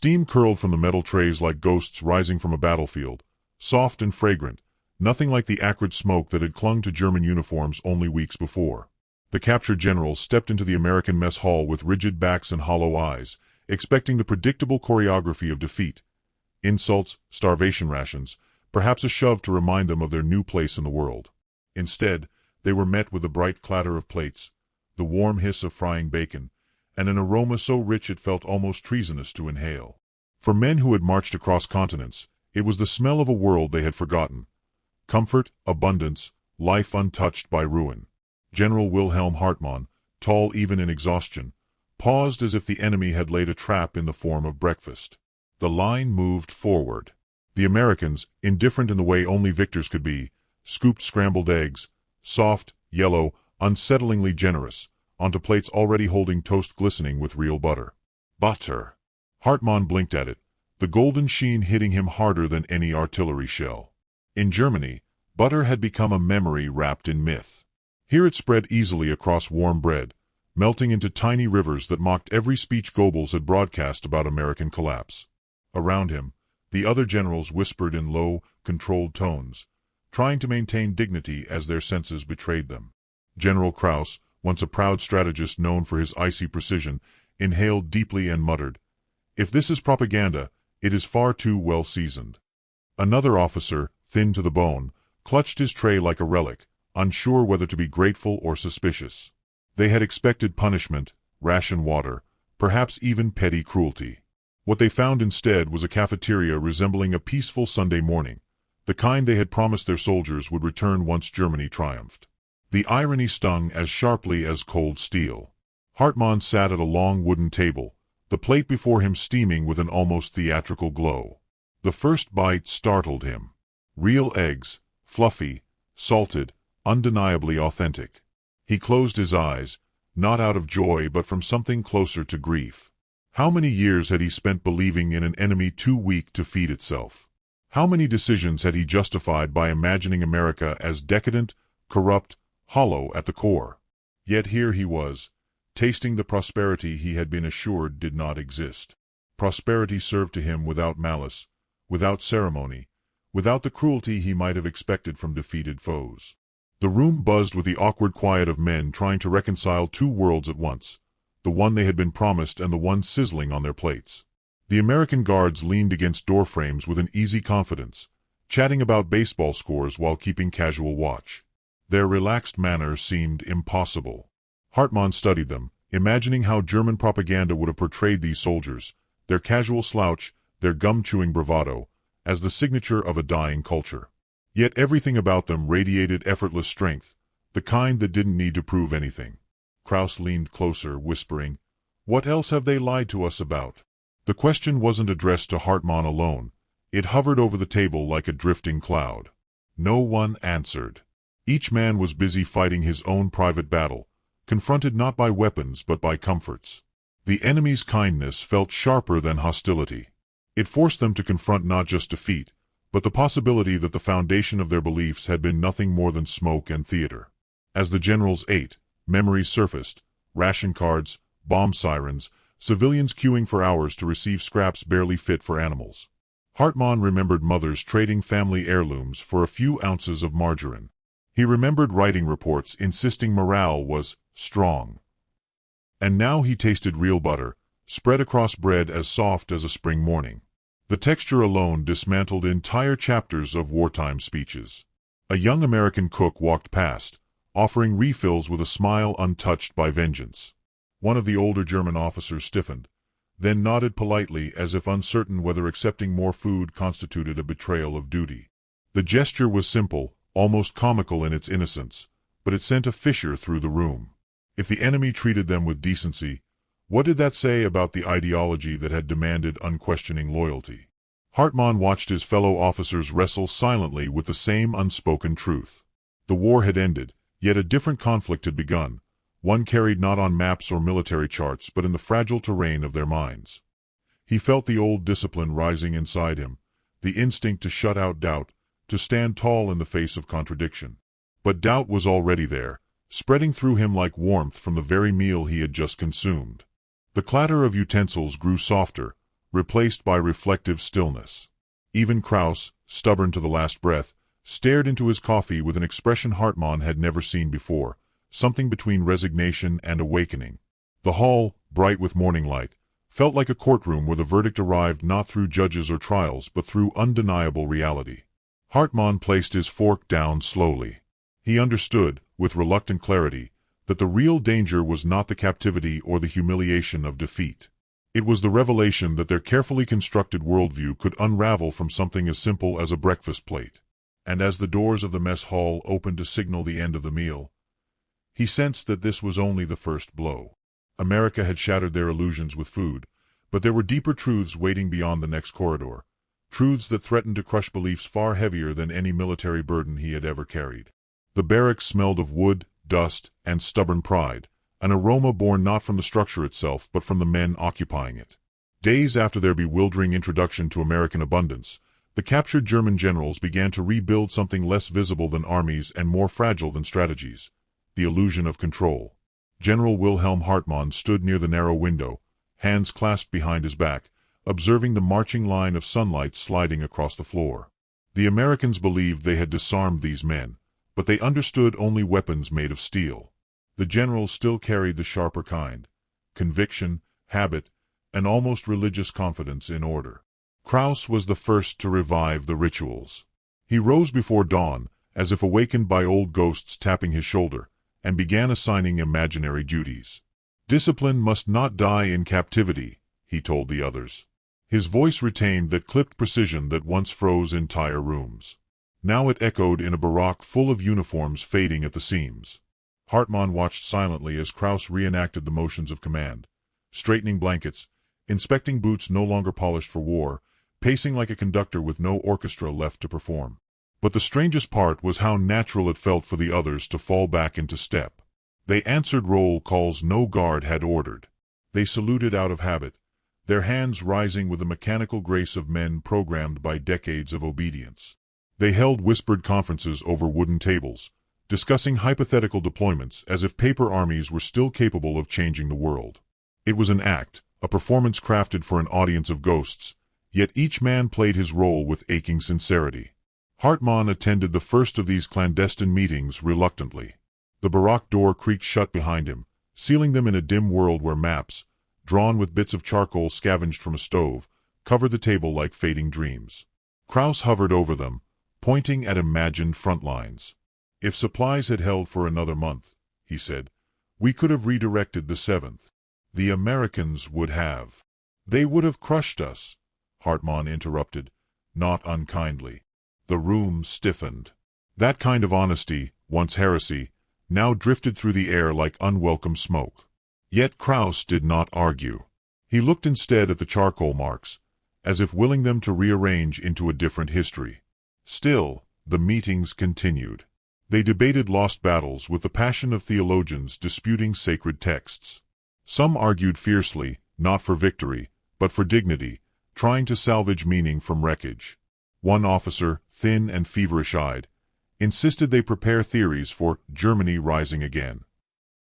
Steam curled from the metal trays like ghosts rising from a battlefield, soft and fragrant, nothing like the acrid smoke that had clung to German uniforms only weeks before. The captured generals stepped into the American mess hall with rigid backs and hollow eyes, expecting the predictable choreography of defeat. Insults, starvation rations, perhaps a shove to remind them of their new place in the world. Instead, they were met with the bright clatter of plates, the warm hiss of frying bacon, and an aroma so rich it felt almost treasonous to inhale. For men who had marched across continents, it was the smell of a world they had forgotten. Comfort, abundance, life untouched by ruin. General Wilhelm Hartmann, tall even in exhaustion, paused as if the enemy had laid a trap in the form of breakfast. The line moved forward. The Americans, indifferent in the way only victors could be, scooped scrambled eggs, soft, yellow, unsettlingly generous, onto plates already holding toast glistening with real butter. Butter! Hartmann blinked at it, the golden sheen hitting him harder than any artillery shell. In Germany, butter had become a memory wrapped in myth. Here it spread easily across warm bread, melting into tiny rivers that mocked every speech Goebbels had broadcast about American collapse. Around him, the other generals whispered in low, controlled tones, trying to maintain dignity as their senses betrayed them. General Krauss, once a proud strategist known for his icy precision, inhaled deeply and muttered, "If this is propaganda, it is far too well seasoned." Another officer, thin to the bone, clutched his tray like a relic, unsure whether to be grateful or suspicious. They had expected punishment, ration water, perhaps even petty cruelty. What they found instead was a cafeteria resembling a peaceful Sunday morning, the kind they had promised their soldiers would return once Germany triumphed. The irony stung as sharply as cold steel. Hartmann sat at a long wooden table, the plate before him steaming with an almost theatrical glow. The first bite startled him. Real eggs, fluffy, salted, undeniably authentic. He closed his eyes, not out of joy but from something closer to grief. How many years had he spent believing in an enemy too weak to feed itself? How many decisions had he justified by imagining America as decadent, corrupt, hollow at the core? Yet here he was, tasting the prosperity he had been assured did not exist. Prosperity served to him without malice, without ceremony, without the cruelty he might have expected from defeated foes. The room buzzed with the awkward quiet of men trying to reconcile two worlds at once, the one they had been promised and the one sizzling on their plates. The American guards leaned against doorframes with an easy confidence, chatting about baseball scores while keeping casual watch. Their relaxed manner seemed impossible. Hartmann studied them, imagining how German propaganda would have portrayed these soldiers, their casual slouch, their gum-chewing bravado, as the signature of a dying culture. Yet everything about them radiated effortless strength, the kind that didn't need to prove anything. Krauss leaned closer, whispering, "What else have they lied to us about?" The question wasn't addressed to Hartmann alone. It hovered over the table like a drifting cloud. No one answered. Each man was busy fighting his own private battle, confronted not by weapons but by comforts. The enemy's kindness felt sharper than hostility. It forced them to confront not just defeat, but the possibility that the foundation of their beliefs had been nothing more than smoke and theater. As the generals ate, memories surfaced, ration cards, bomb sirens, civilians queuing for hours to receive scraps barely fit for animals. Hartmann remembered mothers trading family heirlooms for a few ounces of margarine. He remembered writing reports insisting morale was strong. And now he tasted real butter, spread across bread as soft as a spring morning. The texture alone dismantled entire chapters of wartime speeches. A young American cook walked past, offering refills with a smile untouched by vengeance. One of the older German officers stiffened, then nodded politely as if uncertain whether accepting more food constituted a betrayal of duty. The gesture was simple, almost comical in its innocence, but it sent a fissure through the room. If the enemy treated them with decency, what did that say about the ideology that had demanded unquestioning loyalty? Hartmann watched his fellow officers wrestle silently with the same unspoken truth. The war had ended, yet a different conflict had begun, one carried not on maps or military charts but in the fragile terrain of their minds. He felt the old discipline rising inside him, the instinct to shut out doubt, to stand tall in the face of contradiction. But doubt was already there, spreading through him like warmth from the very meal he had just consumed. The clatter of utensils grew softer, replaced by reflective stillness. Even Kraus, stubborn to the last breath, stared into his coffee with an expression Hartmann had never seen before, something between resignation and awakening. The hall, bright with morning light, felt like a courtroom where the verdict arrived not through judges or trials but through undeniable reality. Hartmann placed his fork down slowly. He understood, with reluctant clarity, that the real danger was not the captivity or the humiliation of defeat. It was the revelation that their carefully constructed worldview could unravel from something as simple as a breakfast plate. And as the doors of the mess hall opened to signal the end of the meal, he sensed that this was only the first blow. America had shattered their illusions with food, but there were deeper truths waiting beyond the next corridor, truths that threatened to crush beliefs far heavier than any military burden he had ever carried. The barracks smelled of wood, dust, and stubborn pride, an aroma born not from the structure itself but from the men occupying it. Days after their bewildering introduction to American abundance, the captured German generals began to rebuild something less visible than armies and more fragile than strategies: the illusion of control. General Wilhelm Hartmann stood near the narrow window, hands clasped behind his back, observing the marching line of sunlight sliding across the floor. The Americans believed they had disarmed these men, but they understood only weapons made of steel. The generals still carried the sharper kind: conviction, habit, and almost religious confidence in order. Kraus was the first to revive the rituals. He rose before dawn, as if awakened by old ghosts tapping his shoulder, and began assigning imaginary duties. Discipline must not die in captivity, he told the others. His voice retained that clipped precision that once froze entire rooms. Now it echoed in a barack full of uniforms fading at the seams. Hartmann watched silently as Kraus reenacted the motions of command, straightening blankets, inspecting boots no longer polished for war, pacing like a conductor with no orchestra left to perform. But the strangest part was how natural it felt for the others to fall back into step. They answered roll calls no guard had ordered. They saluted out of habit, their hands rising with the mechanical grace of men programmed by decades of obedience. They held whispered conferences over wooden tables, discussing hypothetical deployments as if paper armies were still capable of changing the world. It was an act, a performance crafted for an audience of ghosts, yet each man played his role with aching sincerity. Hartmann attended the first of these clandestine meetings reluctantly. The barack door creaked shut behind him, sealing them in a dim world where maps, drawn with bits of charcoal scavenged from a stove, covered the table like fading dreams. Kraus hovered over them, pointing at imagined front lines. "If supplies had held for another month," he said, "we could have redirected the 7th. The Americans would have. They would have crushed us," Hartmann interrupted, not unkindly. The room stiffened. That kind of honesty, once heresy, now drifted through the air like unwelcome smoke. Yet Kraus did not argue. He looked instead at the charcoal marks, as if willing them to rearrange into a different history. Still, the meetings continued. They debated lost battles with the passion of theologians disputing sacred texts. Some argued fiercely, not for victory, but for dignity, trying to salvage meaning from wreckage. One officer, thin and feverish-eyed, insisted they prepare theories for Germany rising again.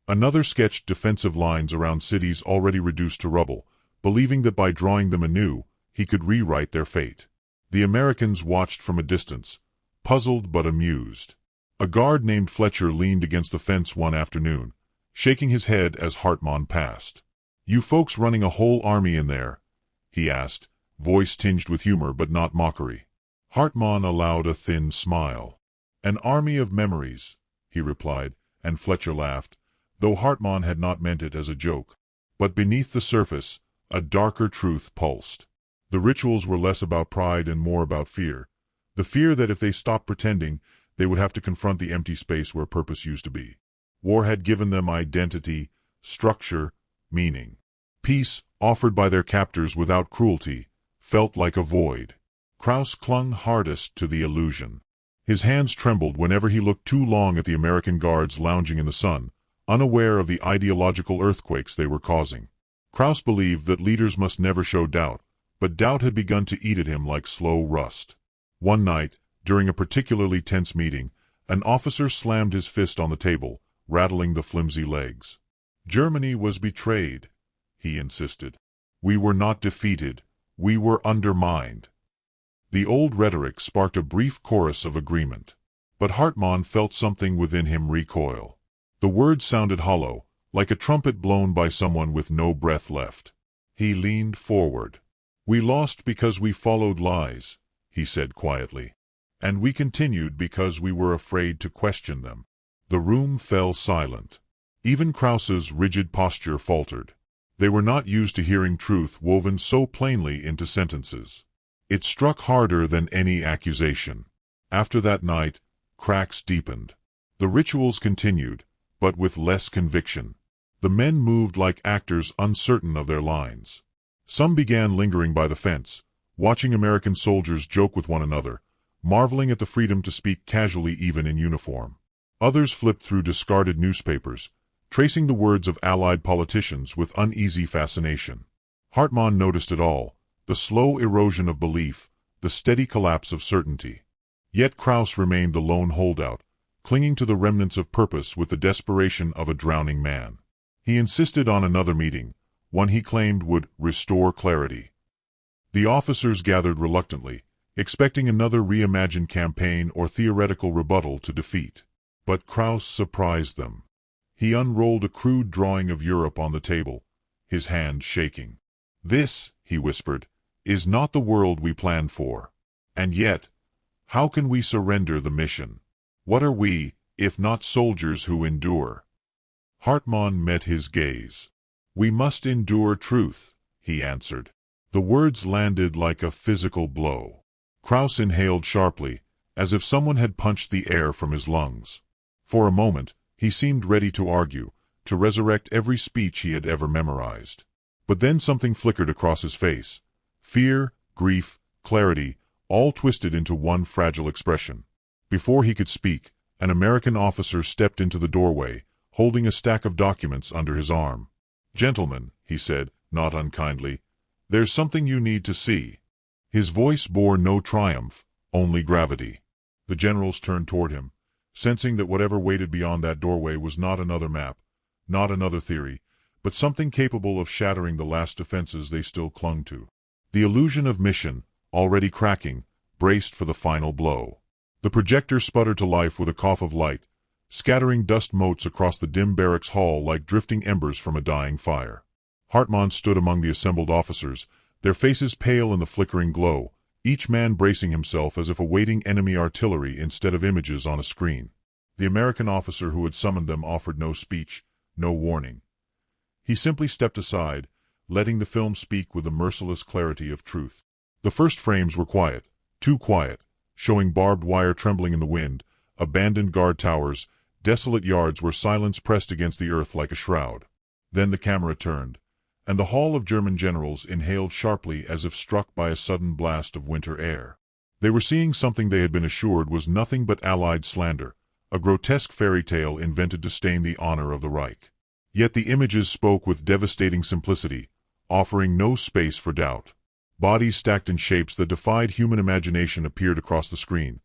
Another sketched defensive lines around cities already reduced to rubble, believing that by drawing them anew, he could rewrite their fate. The Americans watched from a distance, puzzled but amused. A guard named Fletcher leaned against the fence one afternoon, shaking his head as Hartmann passed. "You folks running a whole army in there?" he asked, voice tinged with humor but not mockery. Hartmann allowed a thin smile. "An army of memories," he replied, and Fletcher laughed, though Hartmann had not meant it as a joke. But beneath the surface, a darker truth pulsed. The rituals were less about pride and more about fear. The fear that if they stopped pretending, they would have to confront the empty space where purpose used to be. War had given them identity, structure, meaning. Peace, offered by their captors without cruelty, felt like a void. Kraus clung hardest to the illusion. His hands trembled whenever he looked too long at the American guards lounging in the sun, unaware of the ideological earthquakes they were causing. Kraus believed that leaders must never show doubt, but doubt had begun to eat at him like slow rust. One night, during a particularly tense meeting, an officer slammed his fist on the table, rattling the flimsy legs. "Germany was betrayed," he insisted. "We were not defeated. We were undermined. The old rhetoric sparked a brief chorus of agreement. But Hartmann felt something within him recoil. The words sounded hollow, like a trumpet blown by someone with no breath left. He leaned forward. "We lost because we followed lies," he said quietly. "And we continued because we were afraid to question them." The room fell silent. Even Krause's rigid posture faltered. They were not used to hearing truth woven so plainly into sentences. It struck harder than any accusation. After that night, cracks deepened. The rituals continued, but with less conviction. The men moved like actors uncertain of their lines. Some began lingering by the fence, watching American soldiers joke with one another, marveling at the freedom to speak casually even in uniform. Others flipped through discarded newspapers, tracing the words of Allied politicians with uneasy fascination. Hartmann noticed it all, the slow erosion of belief, the steady collapse of certainty. Yet Krause remained the lone holdout, clinging to the remnants of purpose with the desperation of a drowning man. He insisted on another meeting, one he claimed would restore clarity. The officers gathered reluctantly, expecting another reimagined campaign or theoretical rebuttal to defeat. But Krause surprised them. He unrolled a crude drawing of Europe on the table, his hand shaking. "This," he whispered, "is not the world we planned for. And yet, how can we surrender the mission? What are we, if not soldiers who endure?" Hartmann met his gaze. "We must endure truth," he answered. The words landed like a physical blow. Krause inhaled sharply, as if someone had punched the air from his lungs. For a moment, he seemed ready to argue, to resurrect every speech he had ever memorized. But then something flickered across his face. Fear, grief, clarity, all twisted into one fragile expression. Before he could speak, an American officer stepped into the doorway, holding a stack of documents under his arm. "Gentlemen," he said, not unkindly, "there's something you need to see." His voice bore no triumph, only gravity. The generals turned toward him, sensing that whatever waited beyond that doorway was not another map, not another theory, but something capable of shattering the last defenses they still clung to. The illusion of mission, already cracking, braced for the final blow. The projector sputtered to life with a cough of light, scattering dust motes across the dim barracks hall like drifting embers from a dying fire. Hartmann stood among the assembled officers, their faces pale in the flickering glow, each man bracing himself as if awaiting enemy artillery instead of images on a screen. The American officer who had summoned them offered no speech, no warning. He simply stepped aside, letting the film speak with the merciless clarity of truth. The first frames were quiet, too quiet, showing barbed wire trembling in the wind, abandoned guard towers, desolate yards where silence pressed against the earth like a shroud. Then the camera turned, and the hall of German generals inhaled sharply as if struck by a sudden blast of winter air. They were seeing something they had been assured was nothing but Allied slander, a grotesque fairy tale invented to stain the honor of the Reich. Yet the images spoke with devastating simplicity, offering no space for doubt. Bodies stacked in shapes that defied human imagination appeared across the screen.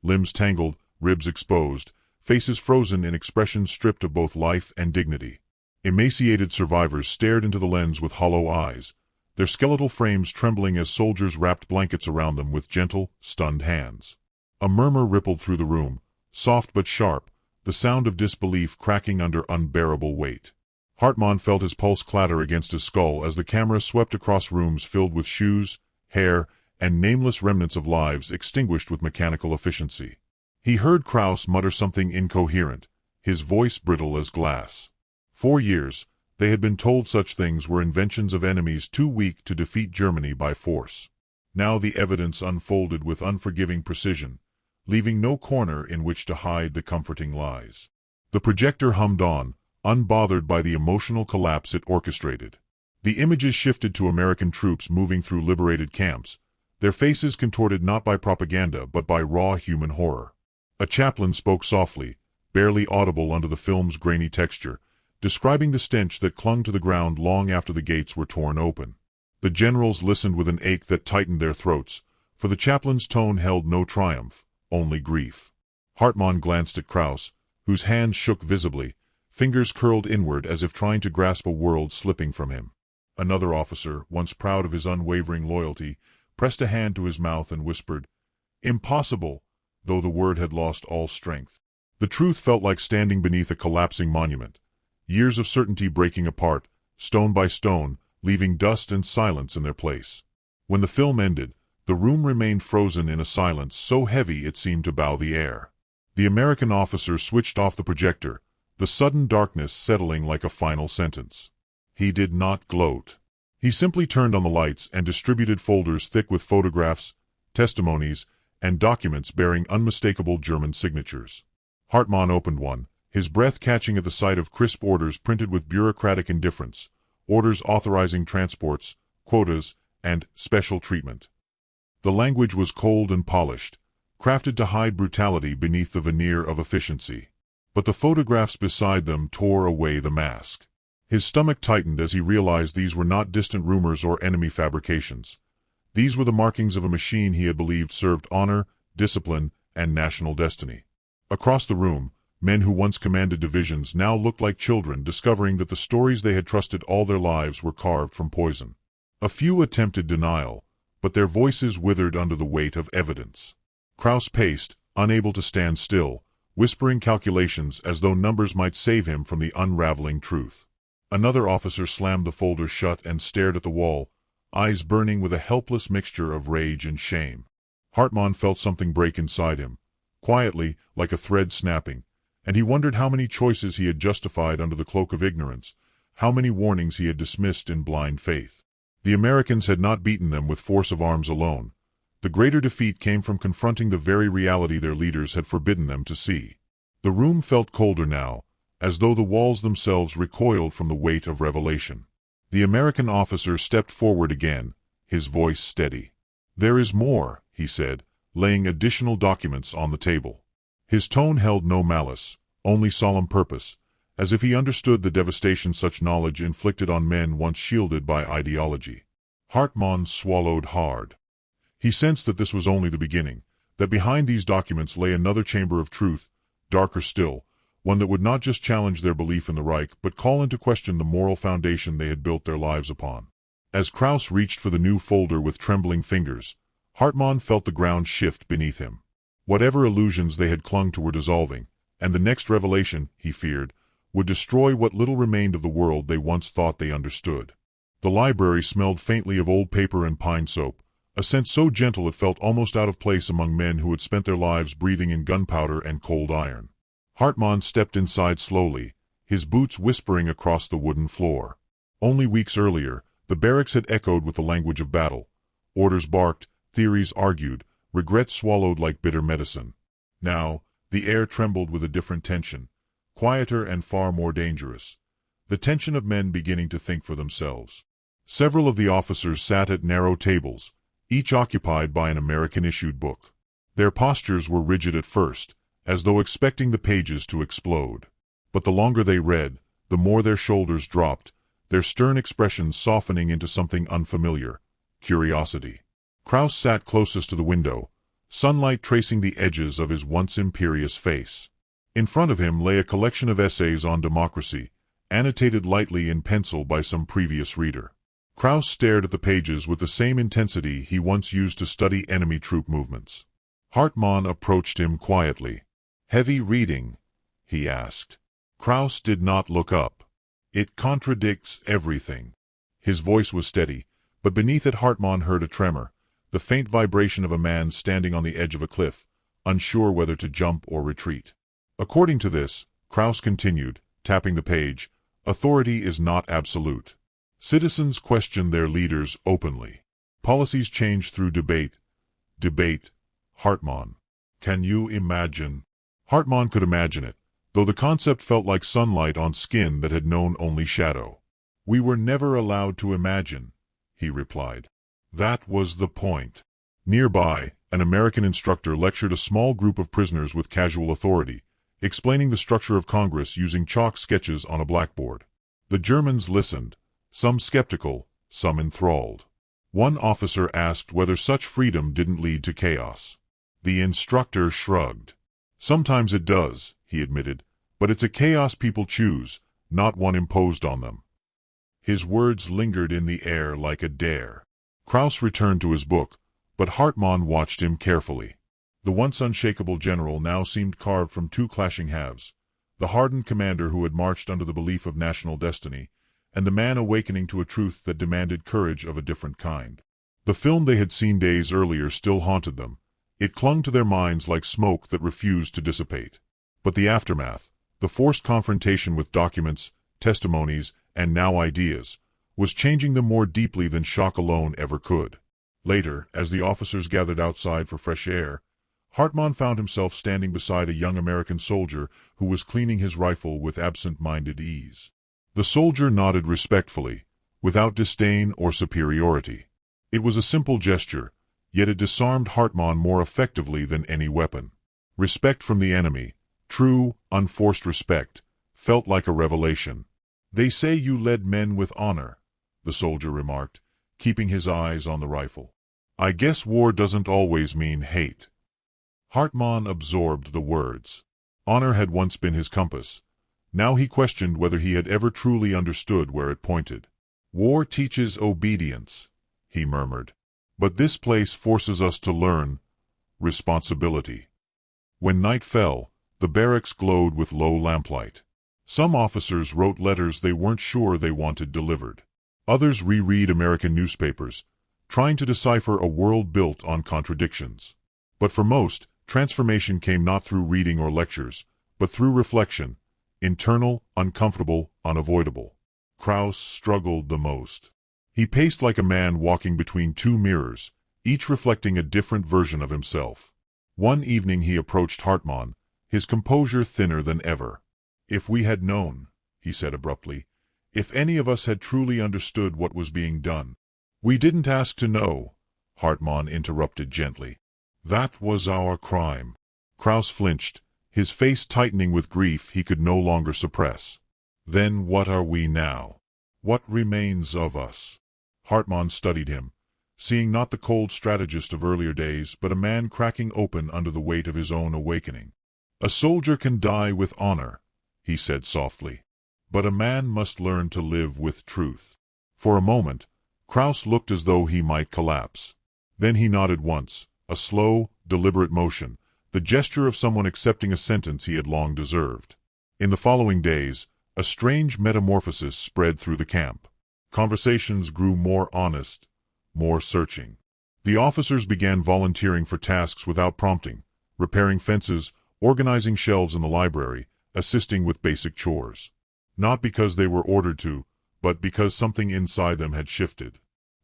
Limbs tangled, ribs exposed, faces frozen in expressions stripped of both life and dignity. Emaciated survivors stared into the lens with hollow eyes, their skeletal frames trembling as soldiers wrapped blankets around them with gentle, stunned hands. A murmur rippled through the room, soft but sharp, the sound of disbelief cracking under unbearable weight. Hartmann felt his pulse clatter against his skull as the camera swept across rooms filled with shoes, hair, and nameless remnants of lives extinguished with mechanical efficiency. He heard Krause mutter something incoherent, his voice brittle as glass. 4 years, they had been told such things were inventions of enemies too weak to defeat Germany by force. Now the evidence unfolded with unforgiving precision, leaving no corner in which to hide the comforting lies. The projector hummed on, unbothered by the emotional collapse it orchestrated. The images shifted to American troops moving through liberated camps, their faces contorted not by propaganda but by raw human horror. A chaplain spoke softly, barely audible under the film's grainy texture, describing the stench that clung to the ground long after the gates were torn open. The generals listened with an ache that tightened their throats, for the chaplain's tone held no triumph, only grief. Hartmann glanced at Krause, whose hands shook visibly, fingers curled inward as if trying to grasp a world slipping from him. Another officer, once proud of his unwavering loyalty, pressed a hand to his mouth and whispered, "Impossible," though the word had lost all strength. The truth felt like standing beneath a collapsing monument, years of certainty breaking apart, stone by stone, leaving dust and silence in their place. When the film ended, the room remained frozen in a silence so heavy it seemed to bow the air. The American officer switched off the projector, the sudden darkness settling like a final sentence. He did not gloat. He simply turned on the lights and distributed folders thick with photographs, testimonies, and documents bearing unmistakable German signatures. Hartmann opened one, his breath catching at the sight of crisp orders printed with bureaucratic indifference, orders authorizing transports, quotas, and special treatment. The language was cold and polished, crafted to hide brutality beneath the veneer of efficiency. But the photographs beside them tore away the mask. His stomach tightened as he realized these were not distant rumors or enemy fabrications. These were the markings of a machine he had believed served honor, discipline, and national destiny. Across the room, men who once commanded divisions now looked like children discovering that the stories they had trusted all their lives were carved from poison. A few attempted denial, but their voices withered under the weight of evidence. Kraus paced, unable to stand still, whispering calculations as though numbers might save him from the unraveling truth. Another officer slammed the folder shut and stared at the wall, eyes burning with a helpless mixture of rage and shame. Hartmann felt something break inside him, quietly, like a thread snapping, and he wondered how many choices he had justified under the cloak of ignorance, how many warnings he had dismissed in blind faith. The Americans had not beaten them with force of arms alone. The greater defeat came from confronting the very reality their leaders had forbidden them to see. The room felt colder now, as though the walls themselves recoiled from the weight of revelation. The American officer stepped forward again, his voice steady. "There is more," he said, laying additional documents on the table. His tone held no malice, only solemn purpose, as if he understood the devastation such knowledge inflicted on men once shielded by ideology. Hartmann swallowed hard. He sensed that this was only the beginning, that behind these documents lay another chamber of truth, darker still, one that would not just challenge their belief in the Reich but call into question the moral foundation they had built their lives upon. As Kraus reached for the new folder with trembling fingers, Hartmann felt the ground shift beneath him. Whatever illusions they had clung to were dissolving, and the next revelation, he feared, would destroy what little remained of the world they once thought they understood. The library smelled faintly of old paper and pine soap, a scent so gentle it felt almost out of place among men who had spent their lives breathing in gunpowder and cold iron. Hartmann stepped inside slowly, his boots whispering across the wooden floor. Only weeks earlier, the barracks had echoed with the language of battle. Orders barked, theories argued, regrets swallowed like bitter medicine. Now, the air trembled with a different tension, quieter and far more dangerous. The tension of men beginning to think for themselves. Several of the officers sat at narrow tables, each occupied by an American-issued book. Their postures were rigid at first, as though expecting the pages to explode. But the longer they read, the more their shoulders dropped, their stern expressions softening into something unfamiliar, curiosity. Kraus sat closest to the window, sunlight tracing the edges of his once imperious face. In front of him lay a collection of essays on democracy, annotated lightly in pencil by some previous reader. Kraus stared at the pages with the same intensity he once used to study enemy troop movements. Hartmann approached him quietly. "Heavy reading?" he asked. Kraus did not look up. "It contradicts everything." His voice was steady, but beneath it Hartmann heard a tremor, the faint vibration of a man standing on the edge of a cliff, unsure whether to jump or retreat. "According to this," Kraus continued, tapping the page, "authority is not absolute. Citizens question their leaders openly. Policies change through debate." Debate. Hartmann. Can you imagine? Hartmann could imagine it, though the concept felt like sunlight on skin that had known only shadow. "We were never allowed to imagine," he replied. "That was the point." Nearby, an American instructor lectured a small group of prisoners with casual authority, explaining the structure of Congress using chalk sketches on a blackboard. The Germans listened, some skeptical, some enthralled. One officer asked whether such freedom didn't lead to chaos. The instructor shrugged. "Sometimes it does," he admitted, "but it's a chaos people choose, not one imposed on them." His words lingered in the air like a dare. Kraus returned to his book, but Hartmann watched him carefully. The once unshakable general now seemed carved from two clashing halves: the hardened commander who had marched under the belief of national destiny, and the man awakening to a truth that demanded courage of a different kind. The film they had seen days earlier still haunted them. It clung to their minds like smoke that refused to dissipate. But the aftermath, the forced confrontation with documents, testimonies, and now ideas, was changing them more deeply than shock alone ever could. Later, as the officers gathered outside for fresh air, Hartmann found himself standing beside a young American soldier who was cleaning his rifle with absent-minded ease. The soldier nodded respectfully, without disdain or superiority. It was a simple gesture, yet it disarmed Hartmann more effectively than any weapon. Respect from the enemy, true, unforced respect, felt like a revelation. "They say you led men with honor," the soldier remarked, keeping his eyes on the rifle. "I guess war doesn't always mean hate." Hartmann absorbed the words. Honor had once been his compass. Now he questioned whether he had ever truly understood where it pointed. "War teaches obedience," he murmured. "But this place forces us to learn responsibility." When night fell, the barracks glowed with low lamplight. Some officers wrote letters they weren't sure they wanted delivered. Others reread American newspapers, trying to decipher a world built on contradictions. But for most, transformation came not through reading or lectures, but through reflection, internal, uncomfortable, unavoidable. Kraus struggled the most. He paced like a man walking between two mirrors, each reflecting a different version of himself. One evening he approached Hartmann, his composure thinner than ever. "If we had known," he said abruptly, "if any of us had truly understood what was being done." "We didn't ask to know," Hartmann interrupted gently. "That was our crime." Kraus flinched, his face tightening with grief he could no longer suppress. "Then what are we now? What remains of us?" Hartmann studied him, seeing not the cold strategist of earlier days, but a man cracking open under the weight of his own awakening. "A soldier can die with honor," he said softly. "But a man must learn to live with truth." For a moment, Kraus looked as though he might collapse. Then he nodded once, a slow, deliberate motion, the gesture of someone accepting a sentence he had long deserved. In the following days, a strange metamorphosis spread through the camp. Conversations grew more honest, more searching. The officers began volunteering for tasks without prompting, repairing fences, organizing shelves in the library, assisting with basic chores. Not because they were ordered to, but because something inside them had shifted.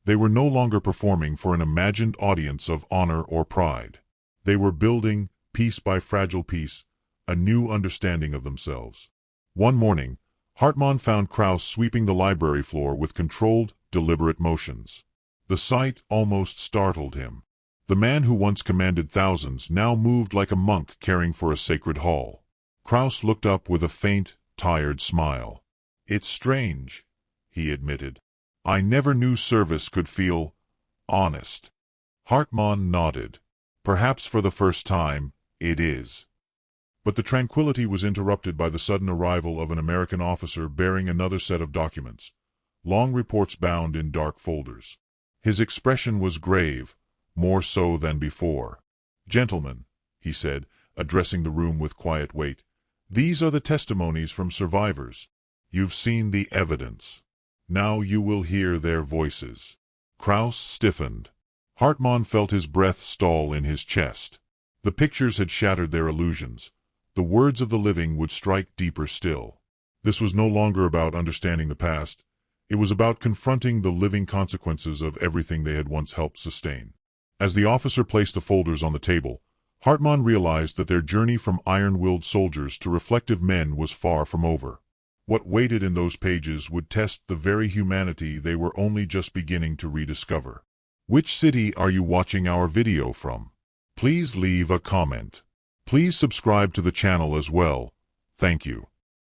They were no longer performing for an imagined audience of honor or pride. They were building, piece by fragile piece, a new understanding of themselves. One morning, Hartmann found Kraus sweeping the library floor with controlled, deliberate motions. The sight almost startled him. The man who once commanded thousands now moved like a monk caring for a sacred hall. Kraus looked up with a faint, tired smile. "It's strange," he admitted. "I never knew service could feel honest." Hartmann nodded. "Perhaps for the first time, it is." But the tranquility was interrupted by the sudden arrival of an American officer bearing another set of documents, long reports bound in dark folders. His expression was grave, more so than before. "Gentlemen," he said, addressing the room with quiet weight, "these are the testimonies from survivors. You've seen the evidence. Now you will hear their voices." Kraus stiffened. Hartmann felt his breath stall in his chest. The pictures had shattered their illusions. The words of the living would strike deeper still. This was no longer about understanding the past. It was about confronting the living consequences of everything they had once helped sustain. As the officer placed the folders on the table, Hartmann realized that their journey from iron-willed soldiers to reflective men was far from over. What waited in those pages would test the very humanity they were only just beginning to rediscover. Which city are you watching our video from? Please leave a comment. Please subscribe to the channel as well. Thank you.